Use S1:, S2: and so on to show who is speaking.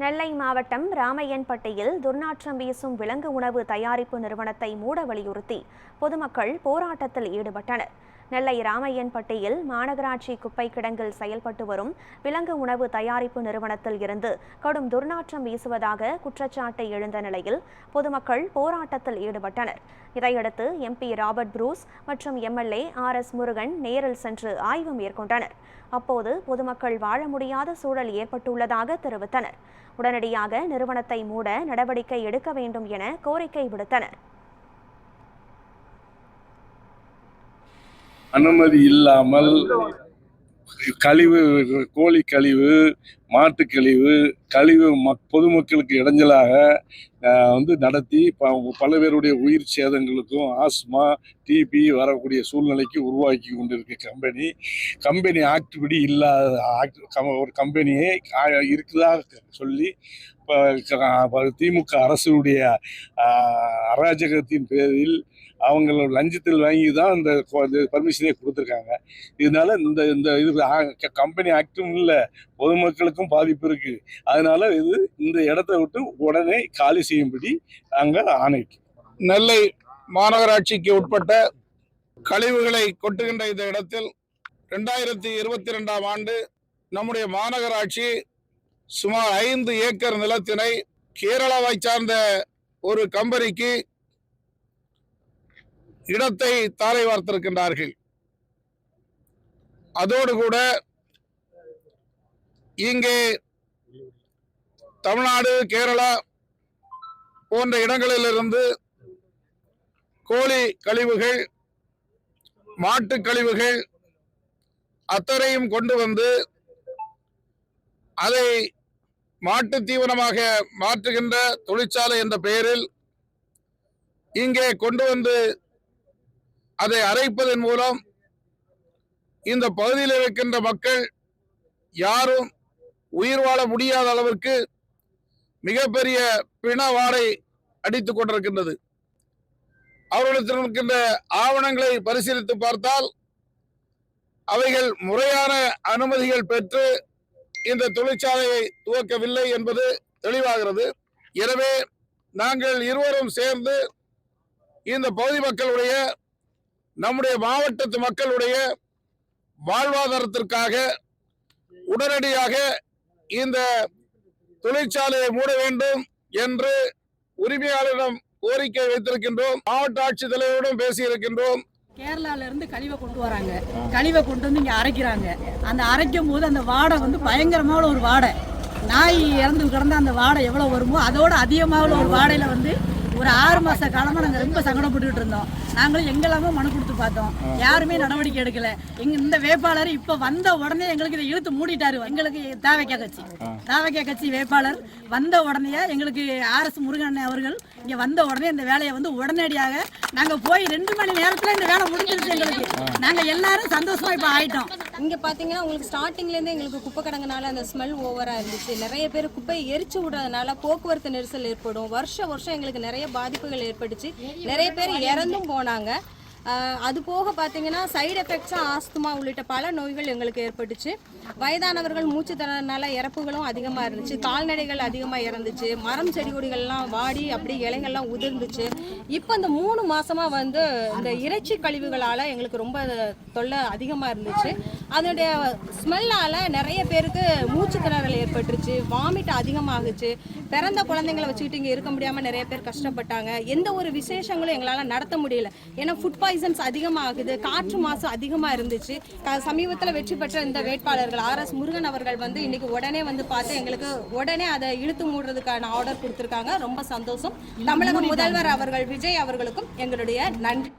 S1: நெல்லை மாவட்டம் ராமையன்பட்டியில் துர்நாற்றம் வீசும் விலங்கு உணவு தயாரிப்பு நிறுவனத்தை மூட வலியுறுத்தி பொதுமக்கள் போராட்டத்தில் ஈடுபட்டனர். நெல்லை ராமையன்பட்டியில் மாநகராட்சி குப்பை கிடங்கில் செயல்பட்டு வரும் விலங்கு உணவு தயாரிப்பு நிறுவனத்தில் இருந்து கடும் துர்நாற்றம் வீசுவதாக குற்றச்சாட்டு எழுந்த நிலையில் பொதுமக்கள் போராட்டத்தில் ஈடுபட்டனர். இதையடுத்து எம்பி ராபர்ட் ப்ரூஸ் மற்றும் எம்எல்ஏ RS முருகன் நேரில் சென்று ஆய்வு மேற்கொண்டனர். அப்போது பொதுமக்கள் வாழ முடியாத சூழல் ஏற்பட்டுள்ளதாக தெரிவித்தனர். உடனடியாக நிறுவனத்தை மூட நடவடிக்கை எடுக்க வேண்டும் என கோரிக்கை விடுத்தனர்.
S2: அனுமதி இல்லாமல் கழிவு, கோழி கழிவு, மாட்டு கழிவு பொதுமக்களுக்கு இடைஞ்சலாக நடத்தி பல பேருடைய உயிர் சேதங்களுக்கும் ஆஸ்மா, டிபி வரக்கூடிய சூழ்நிலைக்கு உருவாக்கி கொண்டிருக்க கம்பெனி ஆக்ட் படி இல்லாத ஒரு கம்பெனியை இருக்குதாக சொல்லி திமுக அரசுடைய அராஜகத்தின் பேரில் அவங்க லஞ்சத்தில் வாங்கி தான் இந்த பர்மிஷனே கொடுத்துருக்காங்க. இதனால இது கம்பெனி ஆக்டும் இல்லை, பொதுமக்களுக்கும் பாதிப்பு இருக்கு. அதனால இந்த இடத்தை விட்டு உடனே காலி செய்யும்படி நாங்கள் ஆணையிட்டோம்.
S3: நெல்லை மாநகராட்சிக்கு உட்பட்ட கழிவுகளை கொட்டுகின்ற இந்த இடத்தில் 2022ஆம் ஆண்டு நம்முடைய மாநகராட்சி சுமார் 5 ஏக்கர் நிலத்தினை கேரளாவை சார்ந்த ஒரு கம்பெனிக்கு இடத்தை தாரை வார்த்திருக்கின்றார்கள். அதோடு கூட இங்கே தமிழ்நாடு, கேரளா போன்ற இடங்களிலிருந்து கோழி கழிவுகள், மாட்டு கழிவுகள் அத்தனையும் கொண்டு வந்து அதை மாட்டு தீவனமாக மாற்றுகின்ற தொழிற்சாலை என்ற பெயரில் இங்கே கொண்டு வந்து அதை அரைப்பதன் மூலம் இந்த பகுதியில் இருக்கின்ற மக்கள் யாரும் உயிர் வாழ முடியாத அளவிற்கு மிகப்பெரிய பிண வாடை அடித்துக் கொண்டிருக்கின்றது. அவர்களிடத்தில் இருக்கின்ற ஆவணங்களை பரிசீலித்து பார்த்தால் அவைகள் முறையான அனுமதிகள் பெற்று இந்த தொழிற்சாலையை துவக்கவில்லை என்பது தெளிவாகிறது. எனவே நாங்கள் இருவரும் சேர்ந்து இந்த பகுதி மக்களுடைய, நம்முடைய மாவட்டத்து மக்களுடைய வாழ்வாதாரத்திற்காக உடனடியாக இந்த தொழிற்சாலையை மூட வேண்டும் என்று உரிமையாளரிடம் கோரிக்கை வைத்திருக்கின்றோம். மாவட்ட ஆட்சித்தலைவரிடம் பேசியிருக்கின்றோம்.
S4: கேரளால இருந்து கழிவை கொண்டு வராங்க, கழிவை கொண்டு வந்து இங்க அரைக்கிறாங்க. அந்த அரைக்கும் போது அந்த வாடை பயங்கரமான ஒரு வாடை, நாய் இறந்து கிடந்த அந்த வாடை எவ்வளவு வருமோ அதோட அதிகமாக ஒரு வாடையில ஒரு 6 மாச காலமா நாங்க ரொம்ப சங்கடப்பட்டுட்டு இருந்தோம். நாங்களும் எங்கெல்லாமோ மனு கொடுத்து பார்த்தோம், யாருமே நடவடிக்கை எடுக்கல. இந்த வேட்பாளர் இப்ப வந்த உடனே எங்களுக்கு இதை இழுத்து மூடிட்டாரு. எங்களுக்கு தாவக்கா கட்சி வேட்பாளர் வந்த உடனே எங்களுக்கு RS முருகன் அவர்கள் இங்க வந்த உடனே இந்த வேலையை உடனடியாக நாங்க போய் 2 மணி நேரத்துல இந்த வேலை முடிஞ்சிருச்சு. எங்களுக்கு நாங்க எல்லாரும் சந்தோஷமா இப்ப ஆயிட்டோம்.
S5: இங்க பாத்தீங்கன்னா உங்களுக்கு ஸ்டார்டிங்ல இருந்து எங்களுக்கு குப்பை கிடங்குனால அந்த ஸ்மெல் ஓவரா இருந்துச்சு. நிறைய பேர் குப்பையை எரிச்சு விடுறதுனால போக்குவரத்து நெரிசல் ஏற்படும். வருஷம் எங்களுக்கு நிறைய பாதிப்புகள் ஏற்பட்டுச்சு. நிறைய பேர் இறந்தும் போனாங்க. அது போக பார்த்தீங்கன்னா சைடு எஃபெக்ட்ஸாக ஆஸ்துமா உள்ளிட்ட பல நோய்கள் எங்களுக்கு ஏற்பட்டுச்சு. வயதானவர்கள் மூச்சு திணறனால இறப்புகளும் அதிகமாக இருந்துச்சு. கால்நடைகள் அதிகமாக இறந்துச்சு. மரம் செடி கொடிகள்லாம் வாடி அப்படி இலைகள்லாம் உதிர்ந்துச்சு. இப்போ இந்த 3 மாசமாக இந்த இறைச்சி கழிவுகளால் எங்களுக்கு ரொம்ப தொல்லை அதிகமாக இருந்துச்சு. அதனுடைய ஸ்மெல்லால் நிறைய பேருக்கு மூச்சு திணறல் ஏற்பட்டுருச்சு, வாமிட் அதிகமாகுச்சு. பிறந்த குழந்தைங்களை வச்சுக்கிட்டு இங்கே இருக்க முடியாமல் நிறைய பேர் கஷ்டப்பட்டாங்க. எந்த ஒரு விசேஷங்களும் எங்களால் நடத்த முடியல. ஏன்னா ஃபுட் பாய்சன்ஸ் அதிகமாகுது, காற்று மாசு அதிகமாக இருந்துச்சு. சமீபத்தில் வெற்றி பெற்ற இந்த வேட்பாளர்கள் RS முருகன் அவர்கள் இன்னைக்கு உடனே பார்த்து எங்களுக்கு உடனே அதை இழுத்து மூடுறதுக்கான ஆர்டர் கொடுத்துருக்காங்க. ரொம்ப சந்தோஷம். தமிழக முதல்வர் அவர்கள் விஜய் அவர்களுக்கும் எங்களுடைய நன்றி.